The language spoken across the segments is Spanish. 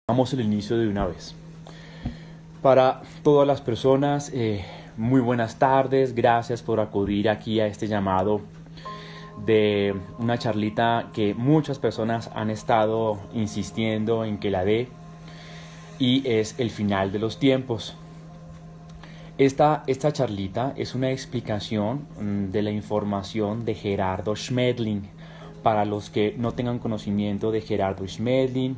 Damos el inicio de una vez. Para todas las personas, muy buenas tardes, gracias por acudir aquí a este llamado de una charlita que muchas personas han estado insistiendo en que la dé, y es el final de los tiempos. Esta charlita es una explicación de la información de Gerardo Schmedling. Para los que no tengan conocimiento de Gerardo Schmedling,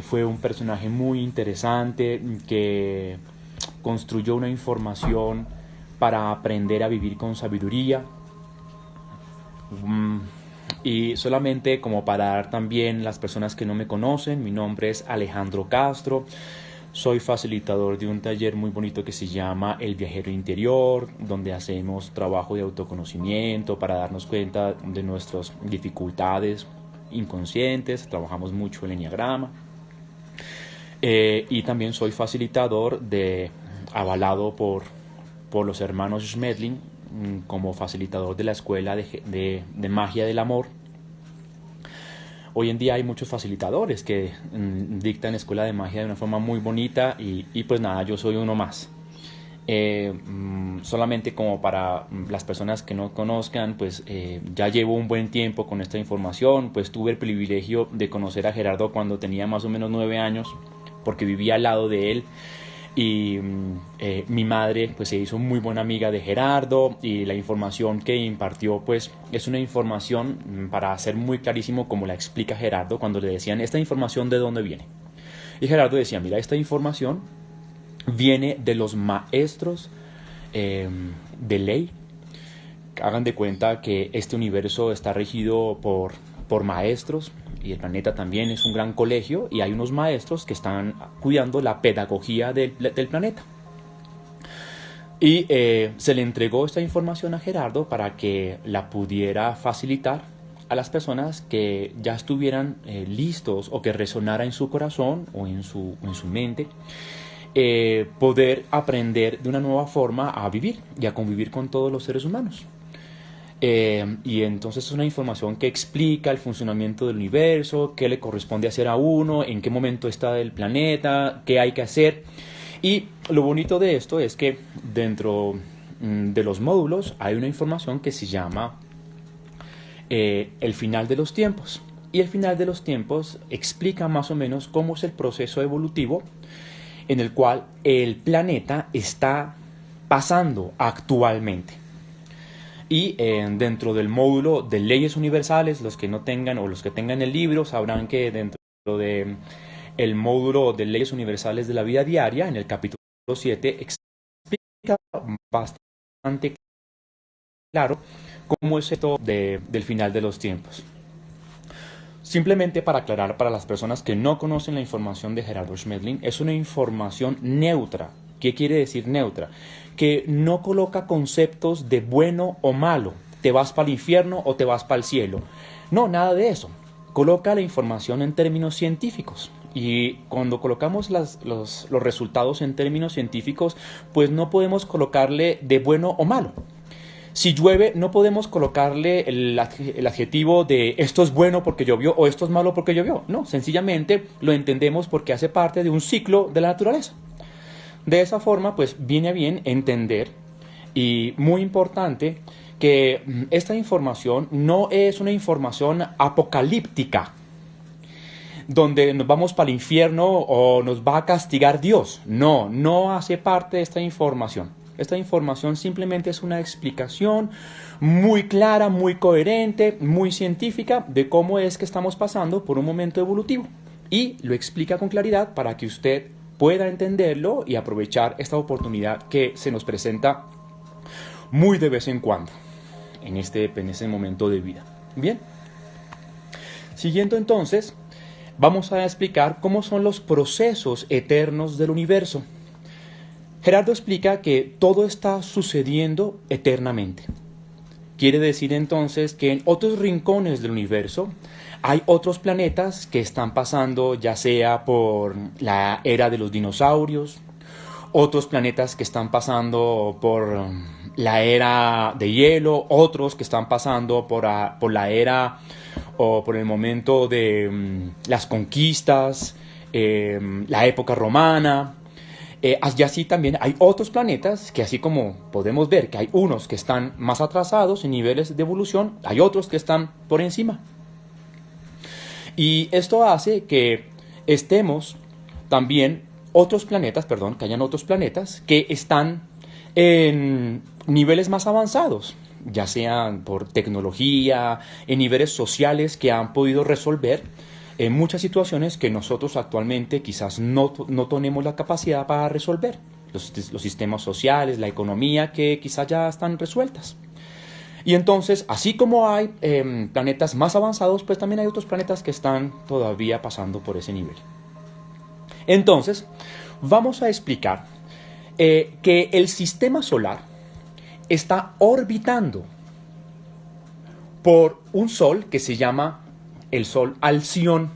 fue un personaje muy interesante que construyó una información para aprender a vivir con sabiduría. Y solamente como para dar también las personas que no me conocen, mi nombre es Alejandro Castro. Soy facilitador de un taller muy bonito que se llama El Viajero Interior, donde hacemos trabajo de autoconocimiento para darnos cuenta de nuestras dificultades inconscientes. Trabajamos mucho el enneagrama. Y también soy facilitador avalado por los hermanos Schmedling como facilitador de la escuela de magia del amor. Hoy en día hay muchos facilitadores que dictan escuela de magia de una forma muy bonita y pues nada, yo soy uno más. Solamente como para las personas que no conozcan, pues ya llevo un buen tiempo con esta información. Pues tuve el privilegio de conocer a Gerardo cuando tenía más o menos 9 años, porque vivía al lado de él. Y mi madre pues se hizo muy buena amiga de Gerardo, y la información que impartió pues es una información, para hacer muy clarísimo como la explica Gerardo, cuando le decían esta información de dónde viene. Y Gerardo decía, mira, esta información viene de los maestros de ley. Hagan de cuenta que este universo está regido por maestros, y el planeta también es un gran colegio, y hay unos maestros que están cuidando la pedagogía del planeta. Y se le entregó esta información a Gerardo para que la pudiera facilitar a las personas que ya estuvieran listos, o que resonara en su corazón o en su mente, poder aprender de una nueva forma a vivir y a convivir con todos los seres humanos. Y entonces es una información que explica el funcionamiento del universo, qué le corresponde hacer a uno, en qué momento está el planeta, qué hay que hacer. Y lo bonito de esto es que dentro de los módulos hay una información que se llama el final de los tiempos. Y el final de los tiempos explica más o menos cómo es el proceso evolutivo en el cual el planeta está pasando actualmente. Y dentro del módulo de leyes universales, los que no tengan o los que tengan el libro sabrán que dentro de el módulo de leyes universales de la vida diaria, en el capítulo 7, explica bastante claro cómo es esto del final de los tiempos. Simplemente para aclarar para las personas que no conocen la información de Gerardo Schmedling, es una información neutra. ¿Qué quiere decir neutra? Que no coloca conceptos de bueno o malo, te vas para el infierno o te vas para el cielo. No, nada de eso. Coloca la información en términos científicos. Y cuando colocamos los resultados en términos científicos, pues no podemos colocarle de bueno o malo. Si llueve, no podemos colocarle el adjetivo de esto es bueno porque llovió o esto es malo porque llovió. No, sencillamente lo entendemos porque hace parte de un ciclo de la naturaleza. De esa forma, pues viene bien entender, y muy importante, que esta información no es una información apocalíptica, donde nos vamos para el infierno o nos va a castigar Dios. No, no hace parte de esta información. Esta información simplemente es una explicación muy clara, muy coherente, muy científica de cómo es que estamos pasando por un momento evolutivo. Y lo explica con claridad para que usted pueda entenderlo y aprovechar esta oportunidad que se nos presenta muy de vez en cuando en ese momento de vida. Bien, siguiendo entonces, vamos a explicar cómo son los procesos eternos del universo. Gerardo explica que todo está sucediendo eternamente. Quiere decir entonces que en otros rincones del universo hay otros planetas que están pasando, ya sea por la era de los dinosaurios, otros planetas que están pasando por la era de hielo, otros que están pasando por la era o por el momento de las conquistas, la época romana. Y así también hay otros planetas que, así como podemos ver que hay unos que están más atrasados en niveles de evolución, hay otros que están por encima. Y esto hace que estemos también que hayan otros planetas que están en niveles más avanzados, ya sean por tecnología, en niveles sociales que han podido resolver muchas situaciones que nosotros actualmente quizás no tenemos la capacidad para resolver. Los sistemas sociales, la economía, que quizás ya están resueltas. Y entonces, así como hay planetas más avanzados, pues también hay otros planetas que están todavía pasando por ese nivel. Entonces, vamos a explicar que el sistema solar está orbitando por un sol que se llama el Sol Alción,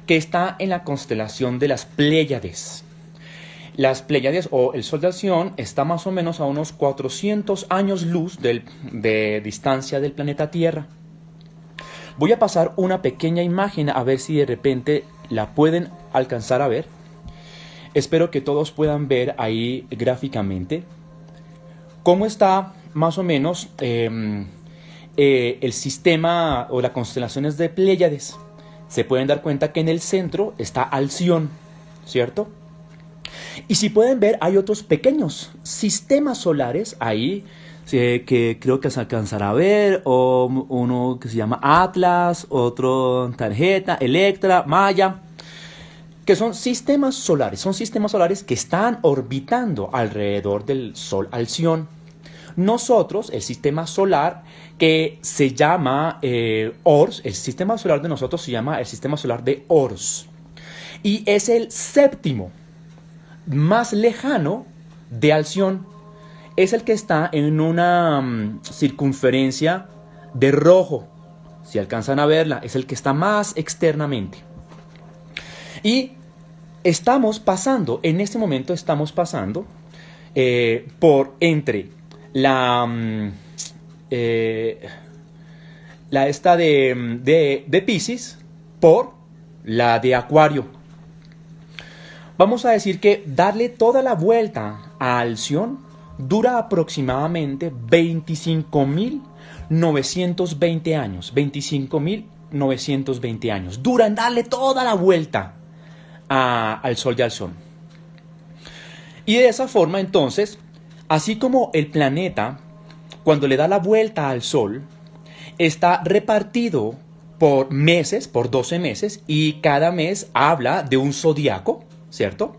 que está en la constelación de las Pléyades. Las Pléyades o el Sol de Alción está más o menos a unos 400 años luz de distancia del planeta Tierra. Voy a pasar una pequeña imagen a ver si de repente la pueden alcanzar a ver. Espero que todos puedan ver ahí gráficamente cómo está más o menos el sistema o las constelaciones de Pléyades. Se pueden dar cuenta que en el centro está Alción, ¿cierto? Y si pueden ver, hay otros pequeños sistemas solares ahí que creo que se alcanzará a ver, o uno que se llama Atlas, otro Tarjeta, Electra, Maya, que son sistemas solares que están orbitando alrededor del Sol Alción. Nosotros, el sistema solar que se llama Ors, el sistema solar de nosotros se llama el sistema solar de Ors, y es el séptimo más lejano de Alción. Es el que está en una circunferencia de rojo, si alcanzan a verla, es el que está más externamente. Y en este momento estamos pasando por entre la esta de Piscis por la de Acuario. Vamos a decir que darle toda la vuelta a Alción dura aproximadamente 25.920 años. 25.920 años. Dura en darle toda la vuelta al Sol de Alción. Y de esa forma, entonces, así como el planeta, cuando le da la vuelta al Sol, está repartido por meses, por 12 meses, y cada mes habla de un zodiaco, ¿cierto?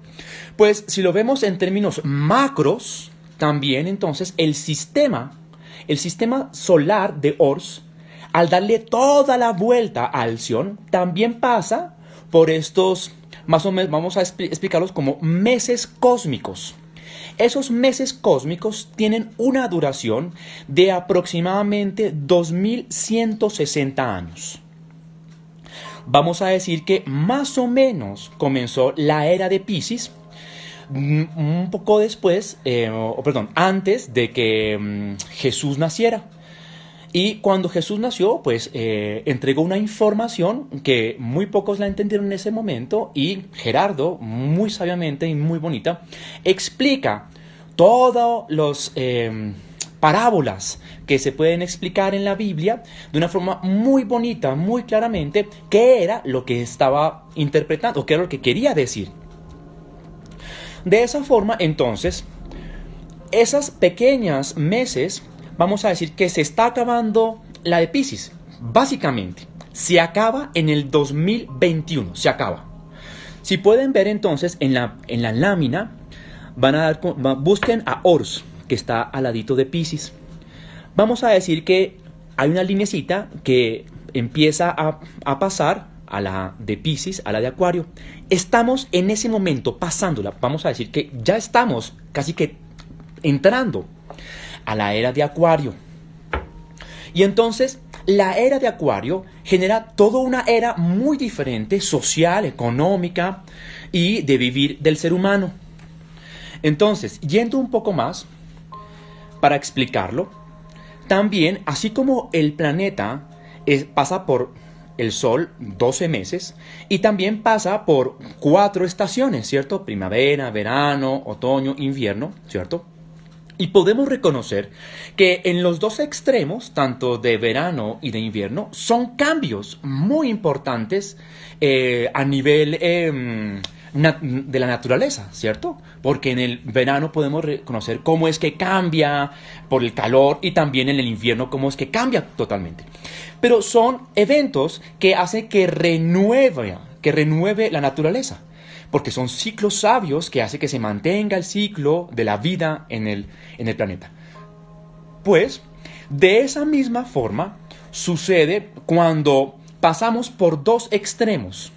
Pues si lo vemos en términos macros, también entonces el sistema solar de Ors, al darle toda la vuelta a Alción, también pasa por estos, más o menos, vamos a explicarlos como meses cósmicos. Esos meses cósmicos tienen una duración de aproximadamente 2160 años. Vamos a decir que más o menos comenzó la era de Piscis un poco después, antes de que Jesús naciera. Y cuando Jesús nació, pues entregó una información que muy pocos la entendieron en ese momento, y Gerardo, muy sabiamente y muy bonita, explica todos los parábolas que se pueden explicar en la Biblia de una forma muy bonita, muy claramente, qué era lo que estaba interpretando, o qué era lo que quería decir. De esa forma, entonces, esas pequeñas meses, vamos a decir que se está acabando la de Piscis. Básicamente, se acaba en el 2021, se acaba. Si pueden ver entonces en la lámina, busquen a Ors, que está al ladito de Piscis. Vamos a decir que hay una linecita que empieza a pasar a la de Piscis, a la de Acuario. Estamos en ese momento pasándola. Vamos a decir que ya estamos casi que entrando a la era de Acuario. Y entonces la era de Acuario genera toda una era muy diferente, social, económica y de vivir del ser humano. Entonces, yendo un poco más para explicarlo, también, así como el planeta pasa por el Sol 12 meses y también pasa por 4 estaciones, ¿cierto? Primavera, verano, otoño, invierno, ¿cierto? Y podemos reconocer que en los dos extremos, tanto de verano y de invierno, son cambios muy importantes a nivel de la naturaleza, ¿cierto? Porque en el verano podemos reconocer cómo es que cambia por el calor y también en el invierno cómo es que cambia totalmente. Pero son eventos que hacen que renueve la naturaleza, porque son ciclos sabios que hacen que se mantenga el ciclo de la vida en el planeta. Pues, de esa misma forma, sucede cuando pasamos por dos extremos.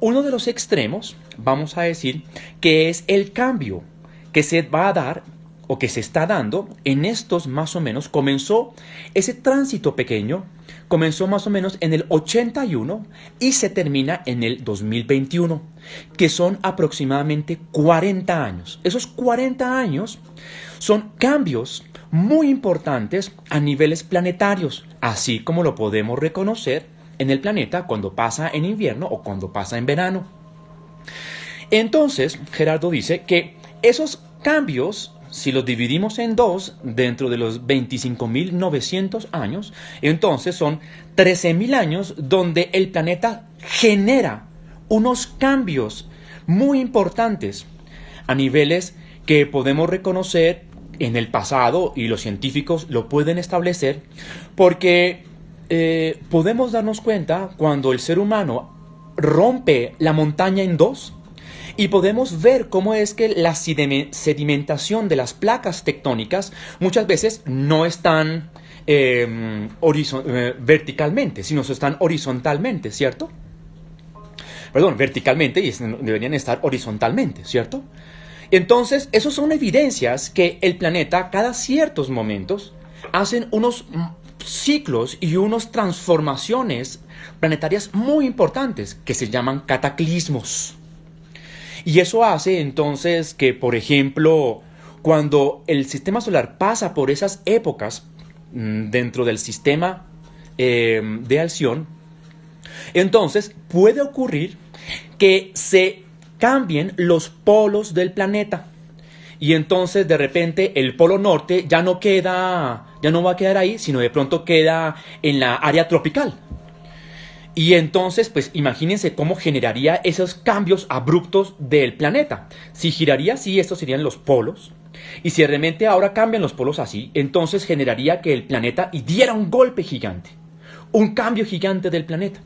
Uno de los extremos, vamos a decir, que es el cambio que se va a dar o que se está dando en estos más o menos, ese tránsito pequeño, comenzó más o menos en el 81 y se termina en el 2021, que son aproximadamente 40 años. Esos 40 años son cambios muy importantes a niveles planetarios, así como lo podemos reconocer en el planeta cuando pasa en invierno o cuando pasa en verano. Entonces, Gerardo dice que esos cambios, si los dividimos en dos, dentro de los 25.900 años, entonces son 13.000 años donde el planeta genera unos cambios muy importantes a niveles que podemos reconocer en el pasado y los científicos lo pueden establecer porque podemos darnos cuenta cuando el ser humano rompe la montaña en dos y podemos ver cómo es que la sedimentación de las placas tectónicas muchas veces no están verticalmente, sino están horizontalmente, ¿cierto? Perdón, verticalmente y deberían estar horizontalmente, ¿cierto? Entonces, esas son evidencias que el planeta, cada ciertos momentos, hacen unos ciclos y unas transformaciones planetarias muy importantes que se llaman cataclismos. Y eso hace entonces que, por ejemplo, cuando el sistema solar pasa por esas épocas dentro del sistema de Alción, entonces puede ocurrir que se cambien los polos del planeta. Y entonces de repente el polo norte ya no va a quedar ahí, sino de pronto queda en la área tropical. Y entonces, pues imagínense cómo generaría esos cambios abruptos del planeta. Si giraría así, estos serían los polos. Y si realmente ahora cambian los polos así, entonces generaría que el planeta diera un golpe gigante. Un cambio gigante del planeta.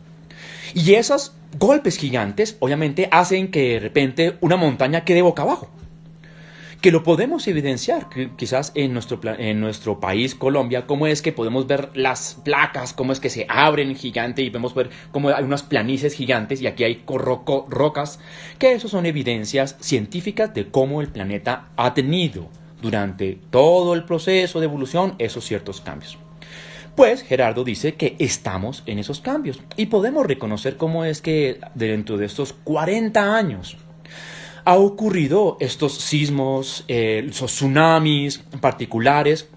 Y esos golpes gigantes, obviamente, hacen que de repente una montaña quede boca abajo. Que lo podemos evidenciar, quizás en nuestro país, Colombia, cómo es que podemos ver las placas, cómo es que se abren gigante y vemos ver cómo hay unas planicies gigantes y aquí hay rocas, que eso son evidencias científicas de cómo el planeta ha tenido durante todo el proceso de evolución esos ciertos cambios. Pues Gerardo dice que estamos en esos cambios y podemos reconocer cómo es que dentro de estos 40 años ha ocurrido estos sismos, esos tsunamis particulares,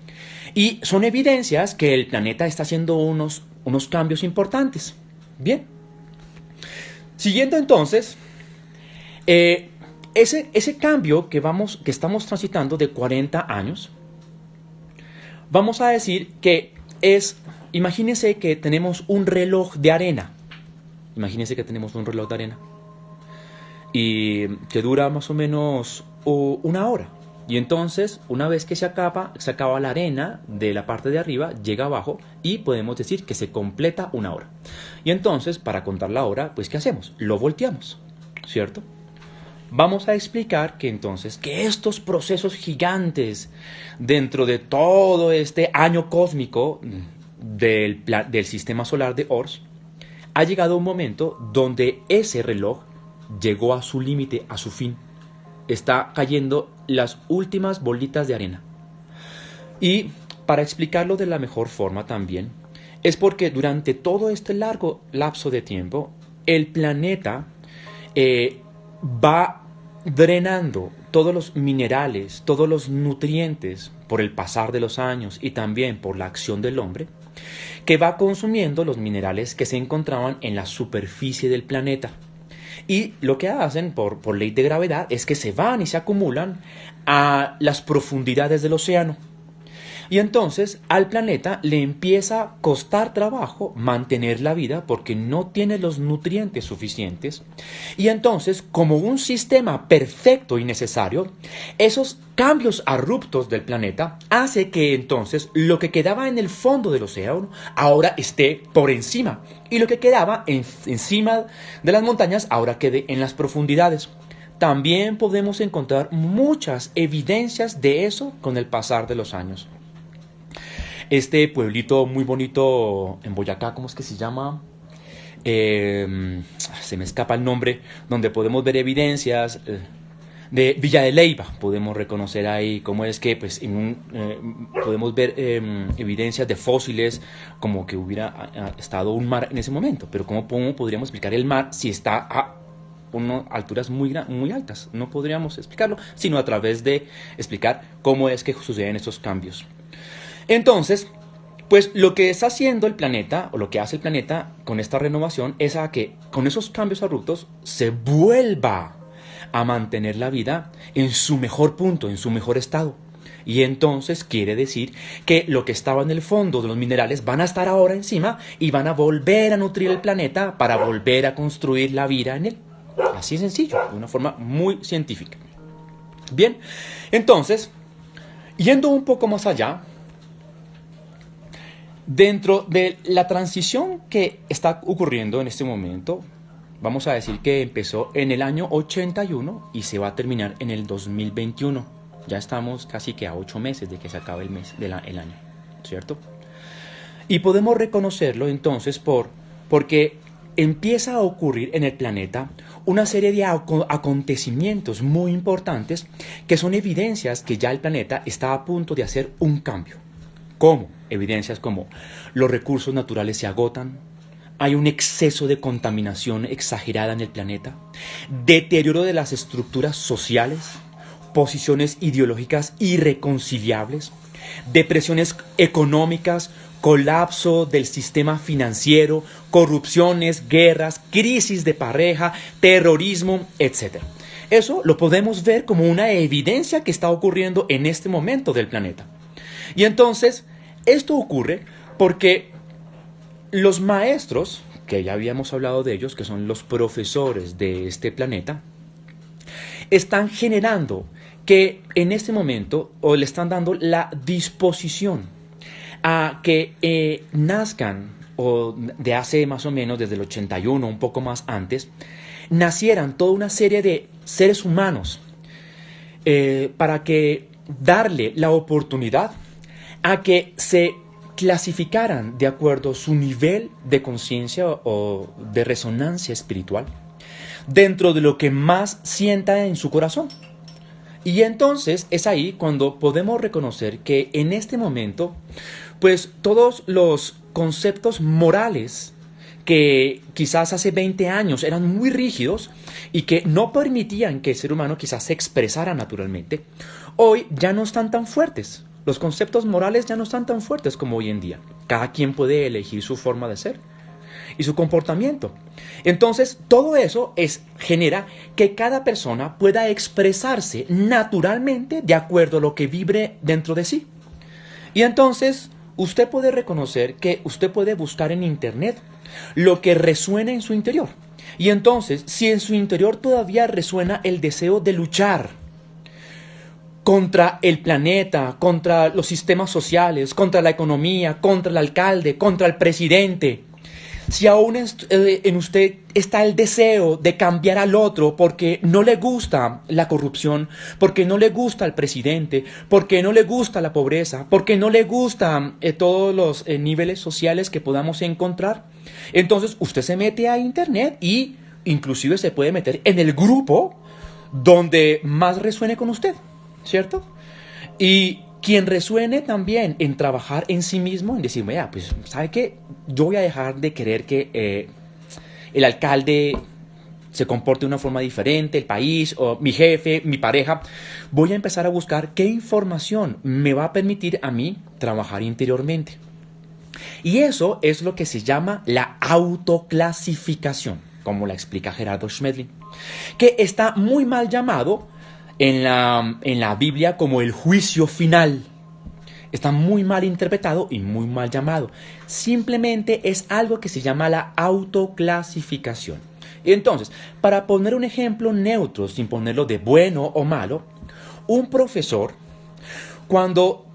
y son evidencias que el planeta está haciendo unos cambios importantes. Bien. Siguiendo entonces, ese cambio que estamos transitando de 40 años, vamos a decir que imagínense que tenemos un reloj de arena. Imagínense que tenemos un reloj de arena. Y que dura más o menos una hora. Y entonces, una vez que se acaba la arena de la parte de arriba, llega abajo y podemos decir que se completa una hora. Y entonces, para contar la hora, pues ¿qué hacemos? Lo volteamos, ¿cierto? Vamos a explicar que entonces, que estos procesos gigantes dentro de todo este año cósmico del sistema solar de Ors, ha llegado un momento donde ese reloj llegó a su límite, a su fin. Está cayendo las últimas bolitas de arena. Y para explicarlo de la mejor forma también, es porque durante todo este largo lapso de tiempo, el planeta va drenando todos los minerales, todos los nutrientes por el pasar de los años y también por la acción del hombre, que va consumiendo los minerales que se encontraban en la superficie del planeta. Y lo que hacen por ley de gravedad es que se van y se acumulan a las profundidades del océano. Y entonces al planeta le empieza a costar trabajo mantener la vida porque no tiene los nutrientes suficientes. Y entonces, como un sistema perfecto y necesario, esos cambios abruptos del planeta hace que entonces lo que quedaba en el fondo del océano ahora esté por encima. Y lo que quedaba encima de las montañas ahora quede en las profundidades. También podemos encontrar muchas evidencias de eso con el pasar de los años. Este pueblito muy bonito en Boyacá, ¿cómo es que se llama? Se me escapa el nombre, donde podemos ver evidencias de Villa de Leyva. Podemos reconocer ahí cómo es que pues, podemos ver evidencias de fósiles, como que hubiera estado un mar en ese momento. Pero ¿cómo podríamos explicar el mar si está a unas alturas muy altas? No podríamos explicarlo, sino a través de explicar cómo es que suceden estos cambios. Entonces, pues lo que está haciendo el planeta, o lo que hace el planeta con esta renovación, es a que con esos cambios abruptos se vuelva a mantener la vida en su mejor punto, en su mejor estado. Y entonces quiere decir que lo que estaba en el fondo de los minerales van a estar ahora encima y van a volver a nutrir el planeta para volver a construir la vida en él. Así de sencillo, de una forma muy científica. Bien, entonces, yendo un poco más allá, dentro de la transición que está ocurriendo en este momento, vamos a decir que empezó en el año 81 y se va a terminar en el 2021. Ya estamos casi que a 8 meses de que se acabe el año, ¿cierto? Y podemos reconocerlo entonces porque empieza a ocurrir en el planeta una serie de acontecimientos muy importantes que son evidencias que ya el planeta está a punto de hacer un cambio. ¿Cómo? Evidencias como los recursos naturales se agotan, hay un exceso de contaminación exagerada en el planeta, deterioro de las estructuras sociales, posiciones ideológicas irreconciliables, depresiones económicas, colapso del sistema financiero, corrupciones, guerras, crisis de pareja, terrorismo, etc. Eso lo podemos ver como una evidencia que está ocurriendo en este momento del planeta. Y entonces, esto ocurre porque los maestros, que ya habíamos hablado de ellos, que son los profesores de este planeta, están generando que en este momento, o le están dando la disposición a que nazcan, o de hace más o menos desde el 81, un poco más antes, nacieran toda una serie de seres humanos para que darle la oportunidad a que se clasificaran de acuerdo a su nivel de conciencia o de resonancia espiritual dentro de lo que más sienta en su corazón. Y entonces es ahí cuando podemos reconocer que en este momento, pues todos los conceptos morales que quizás hace 20 años eran muy rígidos y que no permitían que el ser humano quizás se expresara naturalmente, hoy ya no están tan fuertes. Los conceptos morales ya no están tan fuertes como hoy en día. Cada quien puede elegir su forma de ser y su comportamiento. Entonces, todo eso genera que cada persona pueda expresarse naturalmente de acuerdo a lo que vibre dentro de sí. Y entonces, usted puede reconocer que usted puede buscar en internet lo que resuena en su interior. Y entonces, si en su interior todavía resuena el deseo de luchar contra el planeta, contra los sistemas sociales, contra la economía, contra el alcalde, contra el presidente, si aún en usted está el deseo de cambiar al otro porque no le gusta la corrupción, porque no le gusta el presidente, porque no le gusta la pobreza, porque no le gustan todos los niveles sociales que podamos encontrar, entonces usted se mete a internet y inclusive se puede meter en el grupo donde más resuene con usted, ¿cierto? Y quien resuene también en trabajar en sí mismo, en decir, vea, pues, ¿sabe qué? Yo voy a dejar de querer que el alcalde se comporte de una forma diferente, el país, o mi jefe, mi pareja. Voy a empezar a buscar qué información me va a permitir a mí trabajar interiormente. Y eso es lo que se llama la autoclasificación, como la explica Gerardo Schmedlin, que está muy mal llamado en la Biblia como el juicio final. Está muy mal interpretado y muy mal llamado. Simplemente es algo que se llama la autoclasificación. Y entonces, para poner un ejemplo neutro, sin ponerlo de bueno o malo, un profesor, cuando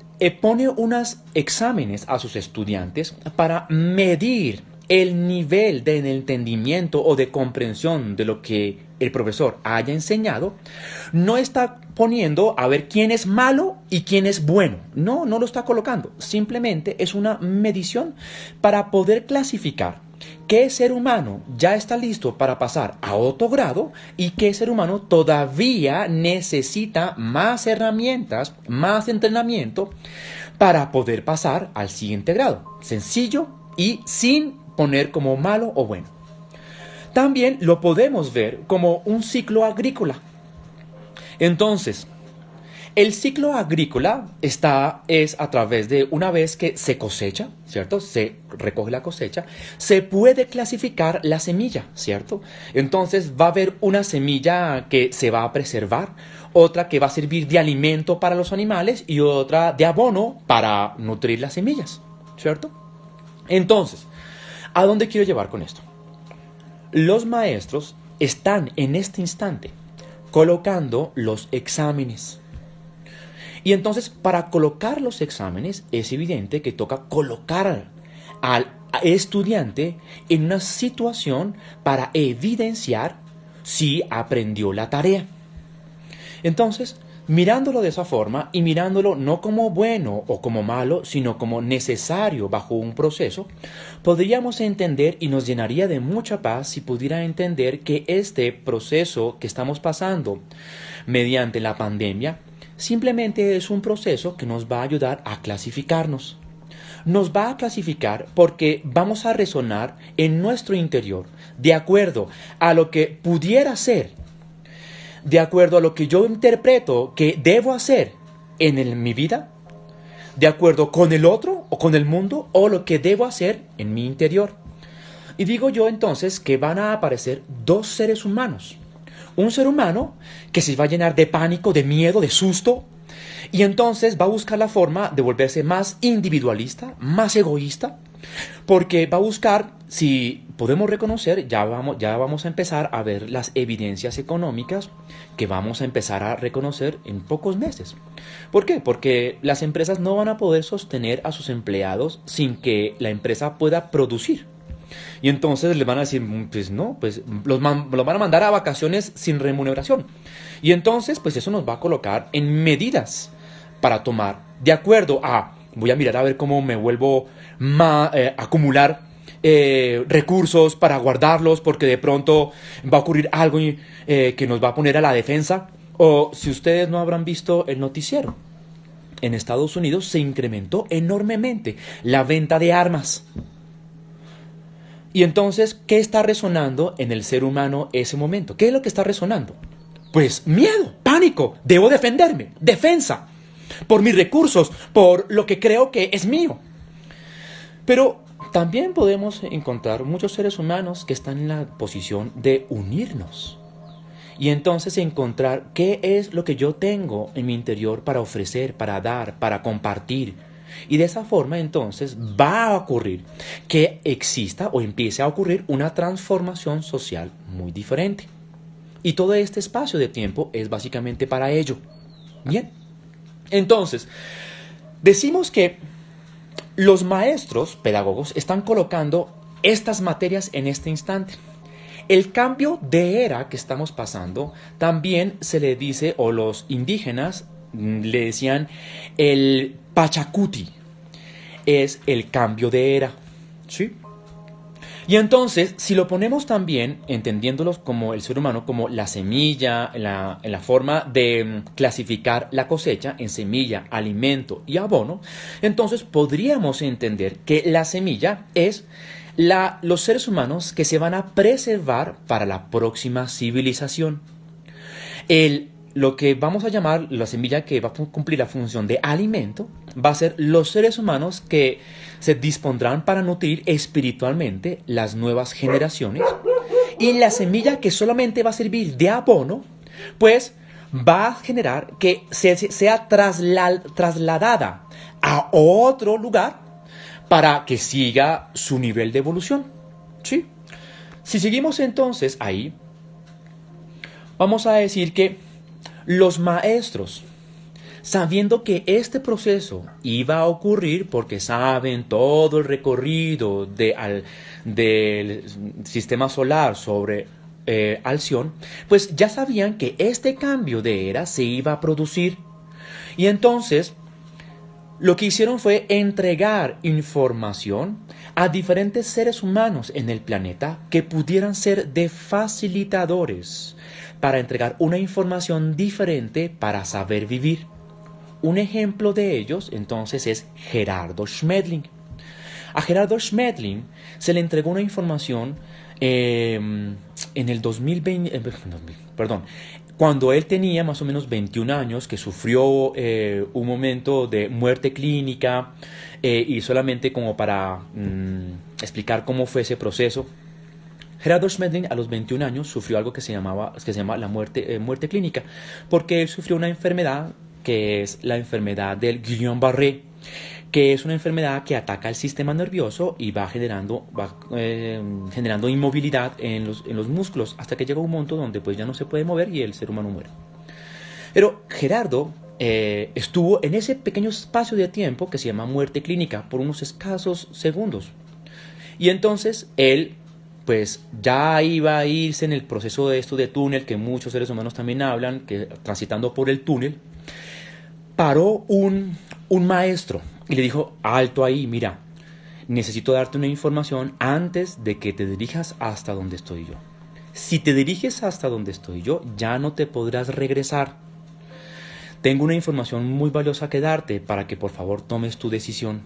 pone unos exámenes a sus estudiantes para medir el nivel de entendimiento o de comprensión de lo que el profesor haya enseñado, no está poniendo a ver quién es malo y quién es bueno. No lo está colocando. Simplemente es una medición para poder clasificar qué ser humano ya está listo para pasar a otro grado y qué ser humano todavía necesita más herramientas, más entrenamiento para poder pasar al siguiente grado. Sencillo y sin poner como malo o bueno. También lo podemos ver como un ciclo agrícola. Entonces, el ciclo agrícola es a través de una vez que se cosecha, ¿cierto? Se recoge la cosecha, se puede clasificar la semilla, ¿cierto? Entonces va a haber una semilla que se va a preservar, otra que va a servir de alimento para los animales y otra de abono para nutrir las semillas, ¿cierto? Entonces, ¿a dónde quiero llevar con esto? Los maestros están en este instante colocando los exámenes. Y entonces, para colocar los exámenes, es evidente que toca colocar al estudiante en una situación para evidenciar si aprendió la tarea. Entonces, mirándolo de esa forma y mirándolo no como bueno o como malo, sino como necesario bajo un proceso, podríamos entender y nos llenaría de mucha paz si pudiera entender que este proceso que estamos pasando mediante la pandemia simplemente es un proceso que nos va a ayudar a clasificarnos. Nos va a clasificar porque vamos a resonar en nuestro interior de acuerdo a lo que pudiera ser, de acuerdo a lo que yo interpreto que debo hacer en mi vida, de acuerdo con el otro o con el mundo o lo que debo hacer en mi interior. Y digo yo entonces que van a aparecer dos seres humanos. Un ser humano que se va a llenar de pánico, de miedo, de susto, y entonces va a buscar la forma de volverse más individualista, más egoísta, porque va a buscar, si podemos reconocer, ya vamos a empezar a ver las evidencias económicas que vamos a empezar a reconocer en pocos meses. ¿Por qué? Porque las empresas no van a poder sostener a sus empleados sin que la empresa pueda producir. Y entonces les van a decir, pues no, pues los van a mandar a vacaciones sin remuneración. Y entonces, pues eso nos va a colocar en medidas para tomar, de acuerdo a, voy a mirar a ver cómo me vuelvo a acumular recursos para guardarlos, porque de pronto va a ocurrir algo que nos va a poner a la defensa. O si ustedes no habrán visto el noticiero, en Estados Unidos se incrementó enormemente la venta de armas. Y entonces, ¿qué está resonando en el ser humano ese momento? ¿Qué es lo que está resonando? Pues miedo, pánico, debo defenderme, defensa, por mis recursos, por lo que creo que es mío. Pero también podemos encontrar muchos seres humanos que están en la posición de unirnos. Y entonces encontrar qué es lo que yo tengo en mi interior para ofrecer, para dar, para compartir. Y de esa forma entonces va a ocurrir que exista o empiece a ocurrir una transformación social muy diferente. Y todo este espacio de tiempo es básicamente para ello. Bien, entonces decimos que los maestros pedagogos están colocando estas materias en este instante. El cambio de era que estamos pasando también se le dice, o los indígenas le decían, el Pachacuti, es el cambio de era, ¿sí? Y entonces, si lo ponemos también, entendiéndolos como el ser humano, como la semilla, en la forma de clasificar la cosecha en semilla, alimento y abono, entonces podríamos entender que la semilla es los seres humanos que se van a preservar para la próxima civilización. lo que vamos a llamar la semilla que va a cumplir la función de alimento va a ser los seres humanos que se dispondrán para nutrir espiritualmente las nuevas generaciones, y la semilla que solamente va a servir de abono, pues va a generar que sea trasladada a otro lugar para que siga su nivel de evolución. ¿Sí? Si seguimos entonces ahí, vamos a decir que los maestros, sabiendo que este proceso iba a ocurrir porque saben todo el recorrido del sistema solar sobre Alción, pues ya sabían que este cambio de era se iba a producir. Y entonces lo que hicieron fue entregar información a diferentes seres humanos en el planeta que pudieran ser de facilitadores para entregar una información diferente para saber vivir. Un ejemplo de ellos, entonces, es Gerardo Schmetling. A Gerardo Schmetling se le entregó una información en el 2020, perdón, cuando él tenía más o menos 21 años, que sufrió un momento de muerte clínica, y solamente como para explicar cómo fue ese proceso. Gerardo Schmetling a los 21 años sufrió algo que se llama la muerte clínica, porque él sufrió una enfermedad que es la enfermedad del Guillain-Barré, que es una enfermedad que ataca el sistema nervioso y va generando inmovilidad en los músculos, hasta que llega un punto donde pues ya no se puede mover y el ser humano muere. Pero Gerardo estuvo en ese pequeño espacio de tiempo que se llama muerte clínica por unos escasos segundos. Y entonces él pues ya iba a irse en el proceso de esto de túnel, que muchos seres humanos también hablan, que transitando por el túnel, paró un maestro y le dijo: alto ahí, mira, necesito darte una información antes de que te dirijas hasta donde estoy yo. Si te diriges hasta donde estoy yo, ya no te podrás regresar. Tengo una información muy valiosa que darte para que por favor tomes tu decisión.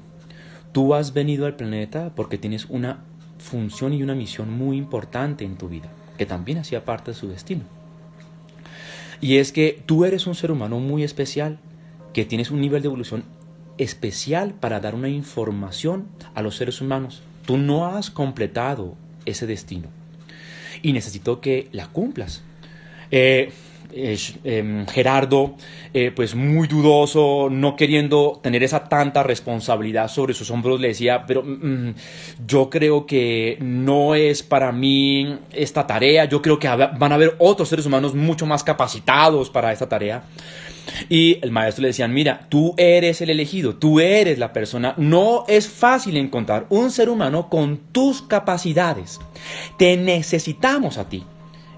Tú has venido al planeta porque tienes una función y una misión muy importante en tu vida, que también hacía parte de su destino. Y es que tú eres un ser humano muy especial, que tienes un nivel de evolución especial para dar una información a los seres humanos. Tú no has completado ese destino y necesito que la cumplas. Gerardo, pues muy dudoso, no queriendo tener esa tanta responsabilidad sobre sus hombros, le decía: pero yo creo que no es para mí esta tarea, yo creo que van a haber otros seres humanos mucho más capacitados para esta tarea. Y el maestro le decía: mira, tú eres el elegido, tú eres la persona, no es fácil encontrar un ser humano con tus capacidades, te necesitamos a ti.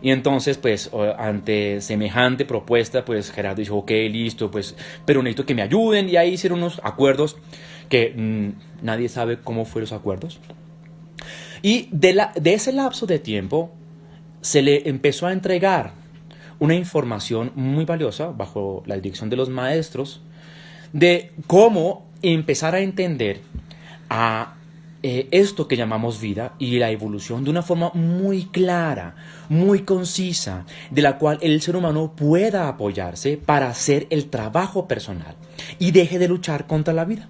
Y entonces, pues, ante semejante propuesta, pues Gerardo dijo: ok, listo, pues, pero necesito que me ayuden. Y ahí hicieron unos acuerdos que nadie sabe cómo fueron los acuerdos. Y de ese lapso de tiempo se le empezó a entregar una información muy valiosa bajo la dirección de los maestros de cómo empezar a entender a esto que llamamos vida y la evolución de una forma muy clara, muy concisa, de la cual el ser humano pueda apoyarse para hacer el trabajo personal y deje de luchar contra la vida.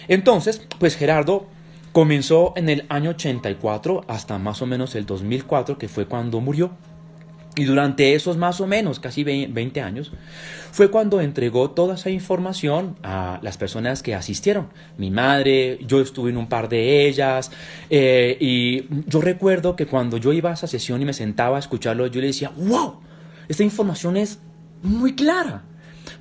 Entonces, pues Gerardo comenzó en el año 84 hasta más o menos el 2004, que fue cuando murió. Y durante esos más o menos casi 20 años fue cuando entregó toda esa información a las personas que asistieron. Mi madre, yo estuve en un par de ellas, y yo recuerdo que cuando yo iba a esa sesión y me sentaba a escucharlo, yo le decía: ¡wow! Esta información es muy clara,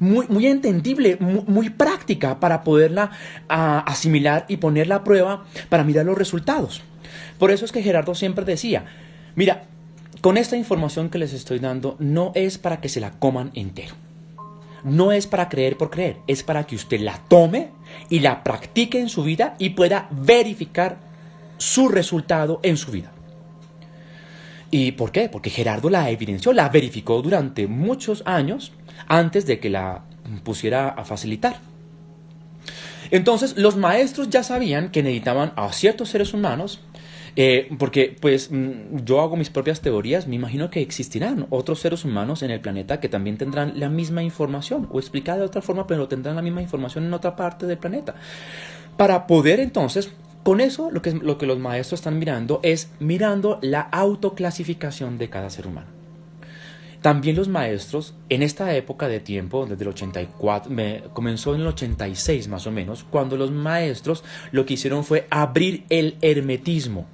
muy entendible, muy práctica para poderla asimilar y ponerla a prueba para mirar los resultados. Por eso es que Gerardo siempre decía: mira, con esta información que les estoy dando no es para que se la coman entero. No es para creer por creer, es para que usted la tome y la practique en su vida y pueda verificar su resultado en su vida. ¿Y por qué? Porque Gerardo la evidenció, la verificó durante muchos años antes de que la pusiera a facilitar. Entonces, los maestros ya sabían que necesitaban a ciertos seres humanos Porque pues yo hago mis propias teorías, me imagino que existirán otros seres humanos en el planeta que también tendrán la misma información, o explicada de otra forma, pero tendrán la misma información en otra parte del planeta. Para poder entonces, con eso lo que los maestros están mirando es mirando la autoclasificación de cada ser humano. También los maestros, en esta época de tiempo, desde el 84, comenzó en el 86 más o menos, cuando los maestros lo que hicieron fue abrir el hermetismo.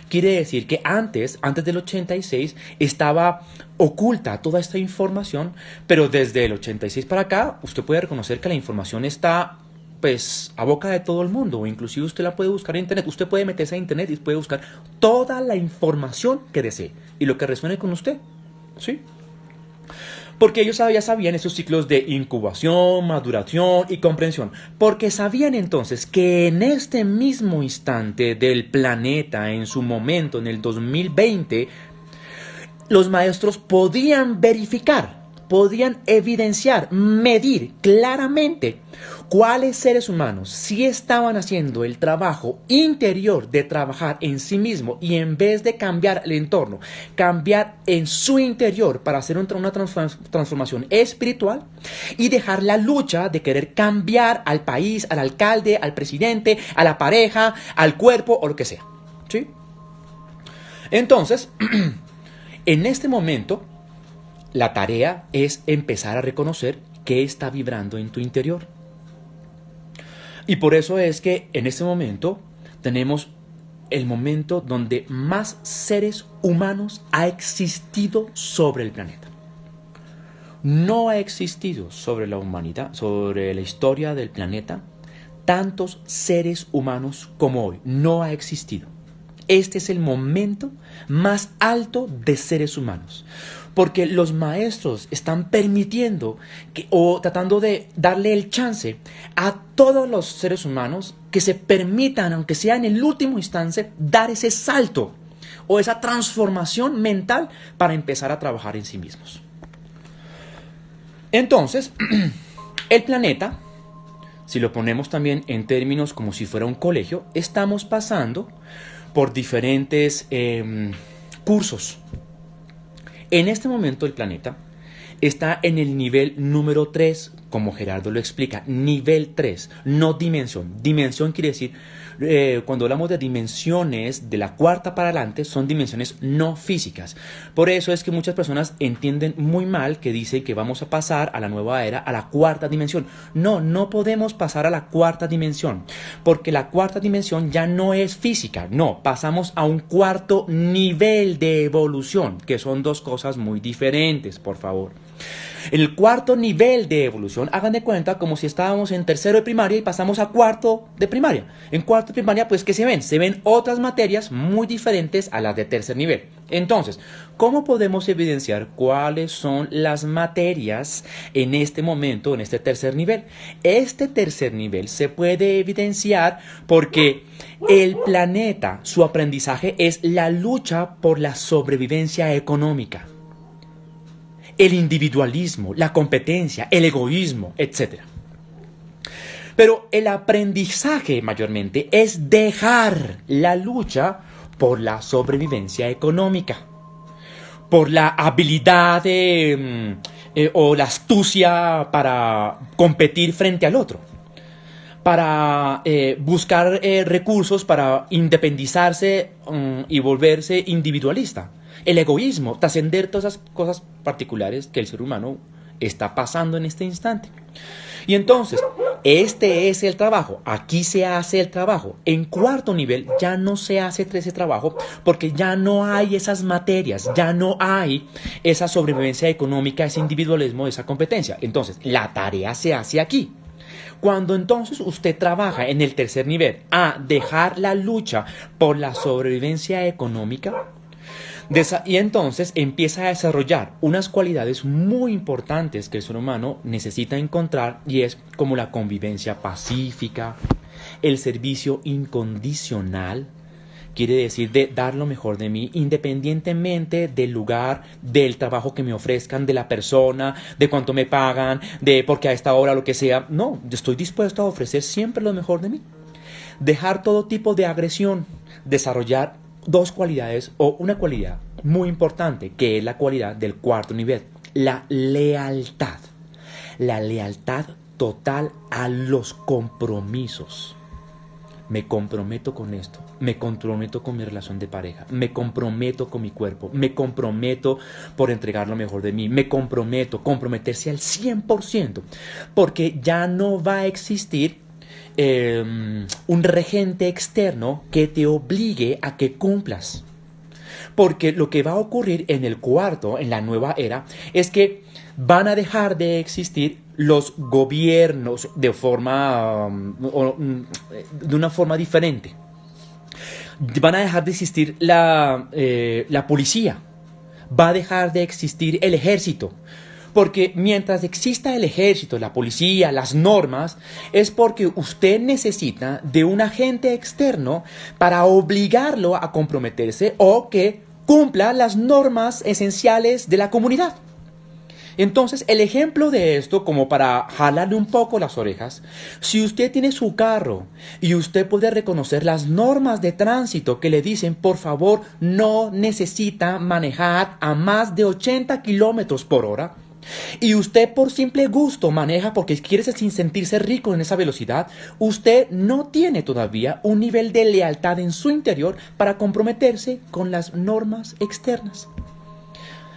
Quiere decir que antes del 86, estaba oculta toda esta información, pero desde el 86 para acá, usted puede reconocer que la información está pues a boca de todo el mundo, o inclusive usted la puede buscar en internet. Usted puede meterse a internet y puede buscar toda la información que desee y lo que resuene con usted, ¿sí? Porque ellos ya sabían esos ciclos de incubación, maduración y comprensión. Porque sabían entonces que en este mismo instante del planeta, en su momento, en el 2020, los maestros podían verificar, podían evidenciar, medir claramente cuáles seres humanos sí estaban haciendo el trabajo interior de trabajar en sí mismo y en vez de cambiar el entorno, cambiar en su interior para hacer una transformación espiritual y dejar la lucha de querer cambiar al país, al alcalde, al presidente, a la pareja, al cuerpo o lo que sea, ¿sí? Entonces, en este momento, la tarea es empezar a reconocer qué está vibrando en tu interior. Y por eso es que en este momento tenemos el momento donde más seres humanos ha existido sobre el planeta. No ha existido sobre la humanidad, sobre la historia del planeta, tantos seres humanos como hoy. No ha existido. Este es el momento más alto de seres humanos. Porque los maestros están permitiendo o tratando de darle el chance a todos los seres humanos que se permitan, aunque sea en el último instante, dar ese salto o esa transformación mental para empezar a trabajar en sí mismos. Entonces, el planeta, si lo ponemos también en términos como si fuera un colegio, estamos pasando por diferentes cursos. En este momento el planeta está en el nivel número 3, como Gerardo lo explica, nivel 3, no dimensión. Dimensión quiere decir, cuando hablamos de dimensiones de la cuarta para adelante, son dimensiones no físicas. Por eso es que muchas personas entienden muy mal que dicen que vamos a pasar a la nueva era, a la cuarta dimensión. No, no podemos pasar a la cuarta dimensión, porque la cuarta dimensión ya no es física, no, pasamos a un cuarto nivel de evolución, que son dos cosas muy diferentes, por favor. El cuarto nivel de evolución, hagan de cuenta como si estábamos en tercero de primaria y pasamos a cuarto de primaria. En cuarto de primaria, pues, ¿qué se ven? Se ven otras materias muy diferentes a las de tercer nivel. Entonces, ¿cómo podemos evidenciar cuáles son las materias en este momento, en este tercer nivel? Este tercer nivel se puede evidenciar porque el planeta, su aprendizaje es la lucha por la sobrevivencia económica. El individualismo, la competencia, el egoísmo, etc. Pero el aprendizaje mayormente es dejar la lucha por la sobrevivencia económica, por la habilidad o la astucia para competir frente al otro, para buscar recursos para independizarse y volverse individualista. El egoísmo, trascender todas esas cosas particulares que el ser humano está pasando en este instante. Y entonces, este es el trabajo, aquí se hace el trabajo. En cuarto nivel ya no se hace ese trabajo porque ya no hay esas materias, ya no hay esa sobrevivencia económica, ese individualismo, esa competencia. Entonces, la tarea se hace aquí. Cuando entonces usted trabaja en el tercer nivel a dejar la lucha por la sobrevivencia económica, y entonces empieza a desarrollar unas cualidades muy importantes que el ser humano necesita encontrar, y es como la convivencia pacífica, el servicio incondicional, quiere decir de dar lo mejor de mí independientemente del lugar, del trabajo que me ofrezcan, de la persona, de cuánto me pagan, de porque a esta hora lo que sea. No, yo estoy dispuesto a ofrecer siempre lo mejor de mí. Dejar todo tipo de agresión, desarrollar dos cualidades o una cualidad muy importante que es la cualidad del cuarto nivel, la lealtad. La lealtad total a los compromisos. Me comprometo con esto, me comprometo con mi relación de pareja, me comprometo con mi cuerpo, me comprometo por entregar lo mejor de mí, me comprometerse al 100%, porque ya no va a existir un regente externo que te obligue a que cumplas. Porque lo que va a ocurrir en el cuarto, en la nueva era, es que van a dejar de existir los gobiernos de una forma diferente. Van a dejar de existir la policía. Va a dejar de existir el ejército. Porque mientras exista el ejército, la policía, las normas, es porque usted necesita de un agente externo para obligarlo a comprometerse o que cumpla las normas esenciales de la comunidad. Entonces, el ejemplo de esto, como para jalarle un poco las orejas, si usted tiene su carro y usted puede reconocer las normas de tránsito que le dicen, por favor, no necesita manejar a más de 80 kilómetros por hora, y usted por simple gusto maneja porque quiere sin sentirse rico en esa velocidad, usted no tiene todavía un nivel de lealtad en su interior para comprometerse con las normas externas.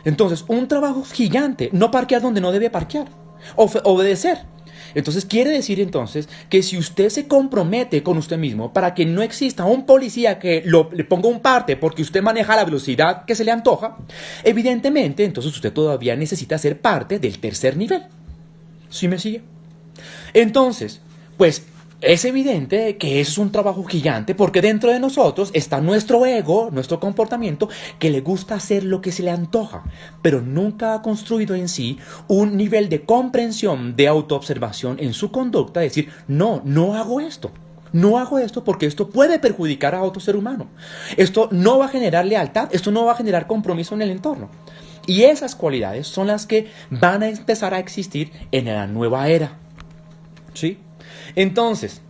Entonces, un trabajo gigante, no parquear donde no debe parquear, obedecer. Entonces, quiere decir entonces que si usted se compromete con usted mismo para que no exista un policía que le ponga un parte porque usted maneja a la velocidad que se le antoja, evidentemente, entonces usted todavía necesita ser parte del tercer nivel. ¿Sí me sigue? Entonces, pues es evidente que eso es un trabajo gigante porque dentro de nosotros está nuestro ego, nuestro comportamiento, que le gusta hacer lo que se le antoja, pero nunca ha construido en sí un nivel de comprensión, de autoobservación en su conducta, decir, no hago esto. No hago esto porque esto puede perjudicar a otro ser humano. Esto no va a generar lealtad, esto no va a generar compromiso en el entorno. Y esas cualidades son las que van a empezar a existir en la nueva era. ¿Sí? Entonces,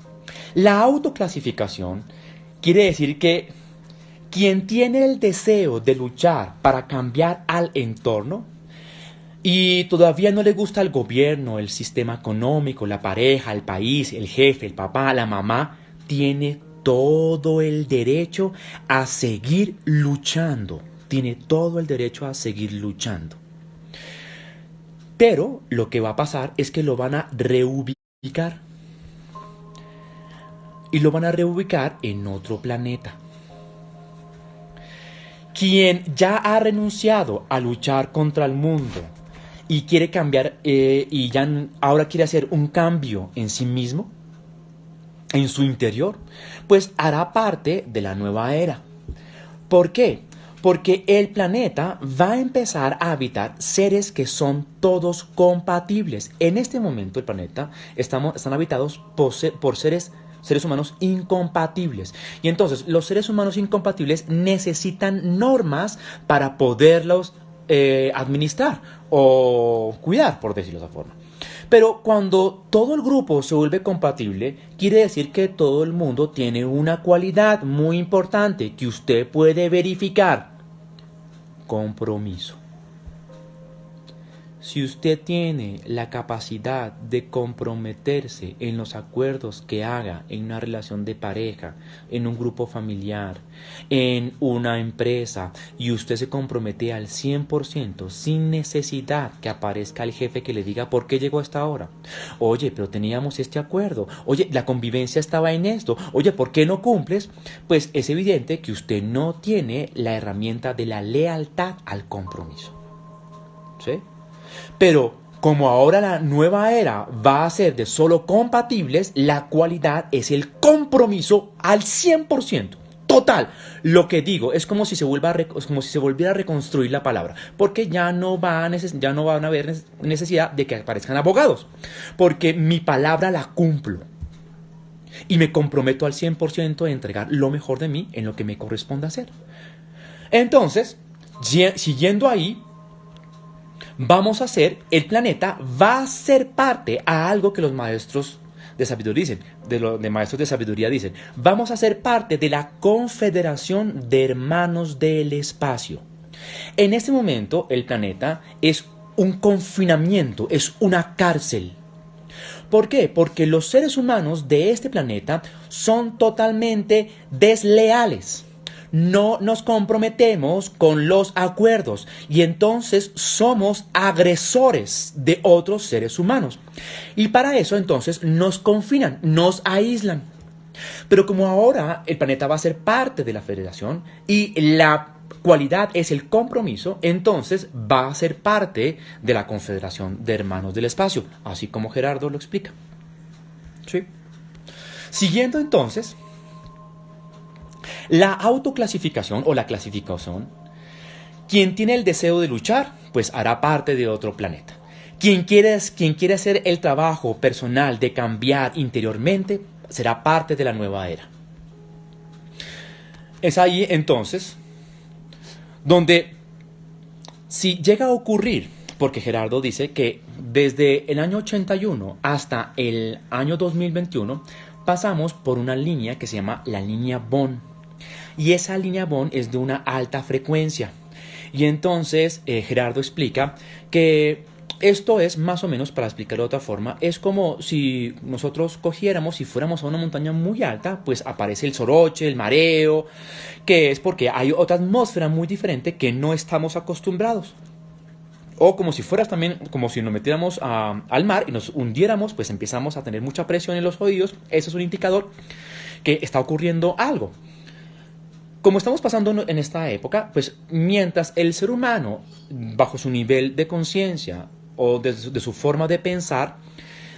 la autoclasificación quiere decir que quien tiene el deseo de luchar para cambiar al entorno y todavía no le gusta el gobierno, el sistema económico, la pareja, el país, el jefe, el papá, la mamá, tiene todo el derecho a seguir luchando. Tiene todo el derecho a seguir luchando. Pero lo que va a pasar es que lo van a reubicar. Y lo van a reubicar en otro planeta. Quien ya ha renunciado a luchar contra el mundo y quiere cambiar y ya ahora quiere hacer un cambio en sí mismo, en su interior, pues hará parte de la nueva era. ¿Por qué? Porque el planeta va a empezar a habitar seres que son todos compatibles. En este momento el planeta están habitados por seres humanos incompatibles. Y entonces los seres humanos incompatibles necesitan normas para poderlos administrar o cuidar, por decirlo de esa forma. Pero cuando todo el grupo se vuelve compatible, quiere decir que todo el mundo tiene una cualidad muy importante que usted puede verificar. Compromiso. Si usted tiene la capacidad de comprometerse en los acuerdos que haga en una relación de pareja, en un grupo familiar, en una empresa, y usted se compromete al 100% sin necesidad que aparezca el jefe que le diga por qué llegó a esta hora. Oye, pero teníamos este acuerdo. Oye, la convivencia estaba en esto. Oye, ¿por qué no cumples? Pues es evidente que usted no tiene la herramienta de la lealtad al compromiso. ¿Sí? Pero como ahora la nueva era va a ser de solo compatibles, la cualidad es el compromiso al 100%. Total. Lo que digo es como si se volviera a reconstruir la palabra, porque ya no van a haber necesidad de que aparezcan abogados, porque mi palabra la cumplo y me comprometo al 100% de entregar lo mejor de mí en lo que me corresponda hacer. Entonces, siguiendo ahí, el planeta va a ser parte a algo que los maestros de sabiduría dicen, de maestros de sabiduría dicen, vamos a ser parte de la Confederación de Hermanos del Espacio. En este momento el planeta es un confinamiento, es una cárcel. ¿Por qué? Porque los seres humanos de este planeta son totalmente desleales. No nos comprometemos con los acuerdos y entonces somos agresores de otros seres humanos. Y para eso entonces nos confinan, nos aíslan. Pero como ahora el planeta va a ser parte de la federación y la cualidad es el compromiso, entonces va a ser parte de la Confederación de Hermanos del Espacio, así como Gerardo lo explica. ¿Sí? Siguiendo entonces, la autoclasificación o la clasificación, quien tiene el deseo de luchar, pues hará parte de otro planeta. Quien quiere hacer el trabajo personal de cambiar interiormente, será parte de la nueva era. Es ahí entonces donde si llega a ocurrir, porque Gerardo dice que desde el año 81 hasta el año 2021 pasamos por una línea que se llama la línea Von. Y esa línea Von es de una alta frecuencia. Y entonces Gerardo explica que esto es más o menos, para explicarlo de otra forma, es como si nosotros cogiéramos y fuéramos a una montaña muy alta, pues aparece el soroche, el mareo, que es porque hay otra atmósfera muy diferente que no estamos acostumbrados. O como si fueras también, como si nos metiéramos al mar y nos hundiéramos, pues empezamos a tener mucha presión en los oídos. Eso es un indicador que está ocurriendo algo. Como estamos pasando en esta época, pues mientras el ser humano, bajo su nivel de conciencia o de su forma de pensar,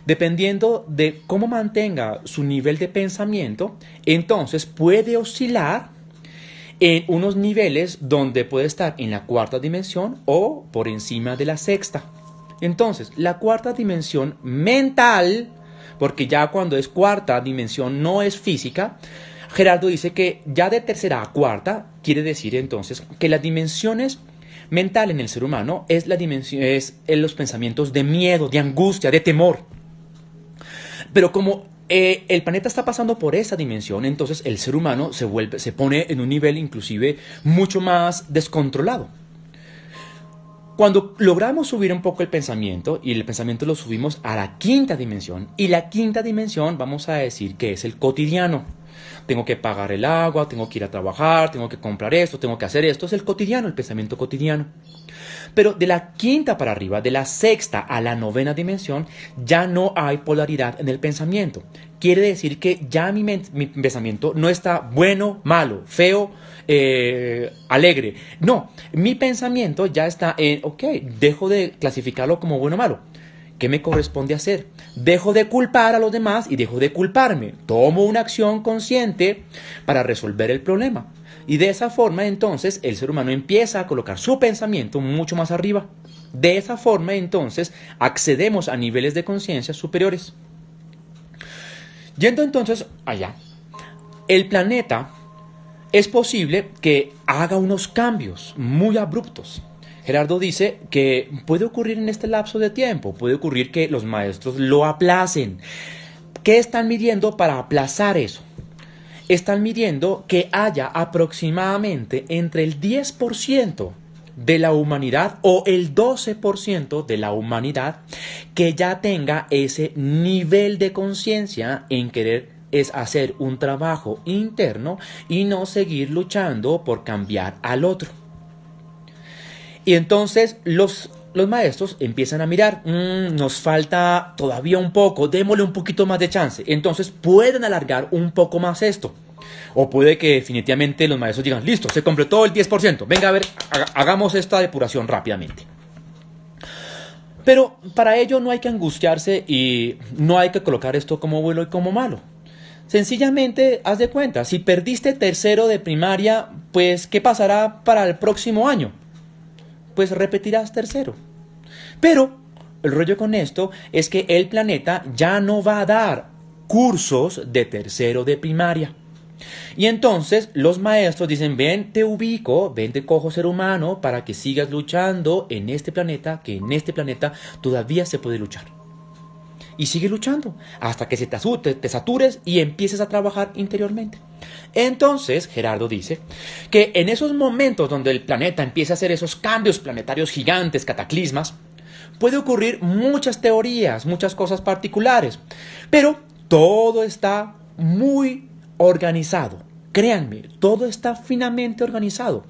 dependiendo de cómo mantenga su nivel de pensamiento, entonces puede oscilar en unos niveles donde puede estar en la cuarta dimensión o por encima de la sexta. Entonces, la cuarta dimensión mental, porque ya cuando es cuarta dimensión no es física, Gerardo dice que ya de tercera a cuarta quiere decir entonces que las dimensiones mental en el ser humano es la dimensión, es en los pensamientos de miedo, de angustia, de temor. Pero como el planeta está pasando por esa dimensión, entonces el ser humano se pone en un nivel inclusive mucho más descontrolado. Cuando logramos subir un poco el pensamiento, y el pensamiento lo subimos a la quinta dimensión, y la quinta dimensión vamos a decir que es el cotidiano. Tengo que pagar el agua, tengo que ir a trabajar, tengo que comprar esto, tengo que hacer esto. Es el cotidiano, el pensamiento cotidiano. Pero de la quinta para arriba, de la sexta a la novena dimensión, ya no hay polaridad en el pensamiento. Quiere decir que ya mi pensamiento no está bueno, malo, feo, alegre. No, mi pensamiento ya está en, ok, dejo de clasificarlo como bueno o malo. ¿Qué me corresponde hacer? Dejo de culpar a los demás y dejo de culparme. Tomo una acción consciente para resolver el problema. Y de esa forma entonces el ser humano empieza a colocar su pensamiento mucho más arriba. De esa forma entonces accedemos a niveles de conciencia superiores. Yendo entonces allá, el planeta es posible que haga unos cambios muy abruptos. Gerardo dice que puede ocurrir en este lapso de tiempo, puede ocurrir que los maestros lo aplacen. ¿Qué están midiendo para aplazar eso? Están midiendo que haya aproximadamente entre el 10% de la humanidad o el 12% de la humanidad que ya tenga ese nivel de conciencia en querer es hacer un trabajo interno y no seguir luchando por cambiar al otro. Y entonces los maestros empiezan a mirar, nos falta todavía un poco, démosle un poquito más de chance. Entonces pueden alargar un poco más esto. O puede que definitivamente los maestros digan, listo, se completó el 10%, venga a ver, hagamos esta depuración rápidamente. Pero para ello no hay que angustiarse y no hay que colocar esto como bueno y como malo. Sencillamente, haz de cuenta, si perdiste tercero de primaria, pues ¿qué pasará para el próximo año? Pues repetirás tercero. Pero el rollo con esto es que el planeta ya no va a dar cursos de tercero de primaria. Y entonces los maestros dicen, ven, te ubico, ven, te cojo ser humano para que sigas luchando en este planeta, que en este planeta todavía se puede luchar. y sigue luchando hasta que te satures y empieces a trabajar interiormente. Entonces, Gerardo dice que en esos momentos donde el planeta empieza a hacer esos cambios planetarios gigantes, cataclismas, puede ocurrir muchas teorías, muchas cosas particulares, pero todo está muy organizado. Créanme, todo está finamente organizado.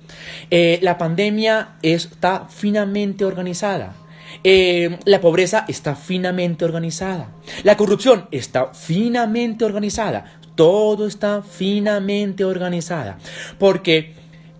La pandemia está finamente organizada. La pobreza está finamente organizada. La corrupción está finamente organizada. Todo está finamente organizada. Porque,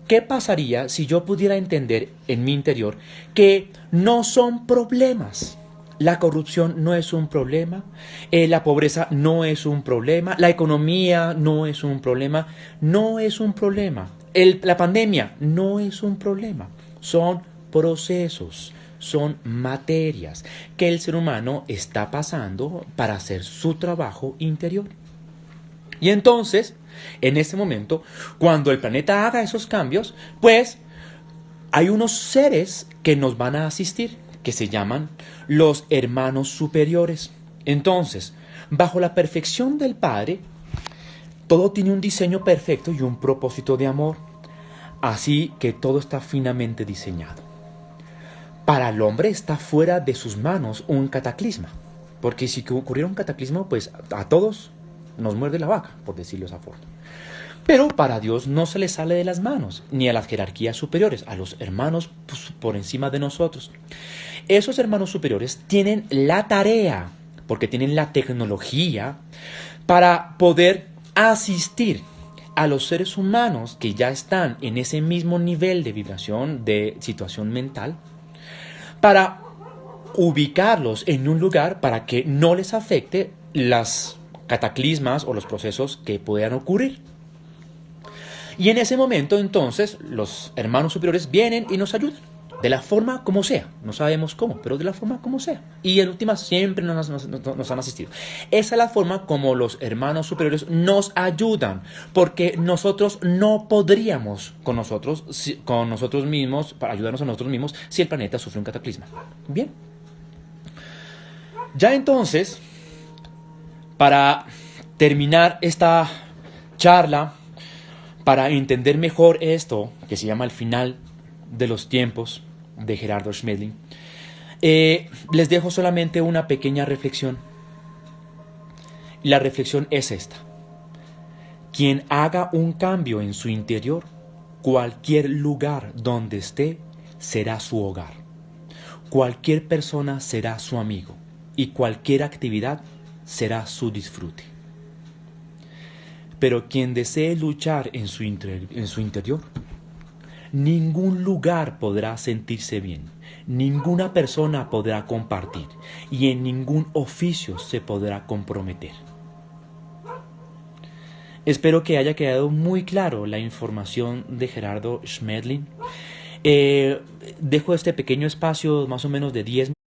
¿qué pasaría si yo pudiera entender en mi interior que no son problemas? La corrupción no es un problema, la pobreza no es un problema, la economía no es un problema, no es un problema. La pandemia no es un problema, son procesos, son materias que el ser humano está pasando para hacer su trabajo interior. Y entonces, en ese momento, cuando el planeta haga esos cambios, pues hay unos seres que nos van a asistir, que se llaman los hermanos superiores. Entonces, bajo la perfección del Padre, todo tiene un diseño perfecto y un propósito de amor. Así que todo está finamente diseñado. Para el hombre está fuera de sus manos un cataclisma. Porque si ocurriera un cataclismo, pues a todos nos muerde la vaca, por decirlo de esa forma. Pero para Dios no se le sale de las manos, ni a las jerarquías superiores, a los hermanos por encima de nosotros. Esos hermanos superiores tienen la tarea, porque tienen la tecnología, para poder asistir a los seres humanos que ya están en ese mismo nivel de vibración, de situación mental, para ubicarlos en un lugar para que no les afecte las cataclismas o los procesos que puedan ocurrir. Y en ese momento, entonces, los hermanos superiores vienen y nos ayudan. De la forma como sea. No sabemos cómo, pero de la forma como sea. Y en última siempre nos han asistido. Esa es la forma como los hermanos superiores nos ayudan. Porque nosotros no podríamos con nosotros mismos, para ayudarnos a nosotros mismos, si el planeta sufre un cataclisma. Bien. Ya entonces, para terminar esta charla, para entender mejor esto, que se llama El final de los tiempos, de Gerardo Schmedlin, les dejo solamente una pequeña reflexión. La reflexión es esta. Quien haga un cambio en su interior, cualquier lugar donde esté, será su hogar. Cualquier persona será su amigo y cualquier actividad será su disfrute. Pero quien desee luchar en su interior, ningún lugar podrá sentirse bien, ninguna persona podrá compartir y en ningún oficio se podrá comprometer. Espero que haya quedado muy claro la información de Gerardo Schmedlin. Dejo este pequeño espacio más o menos de 10 minutos.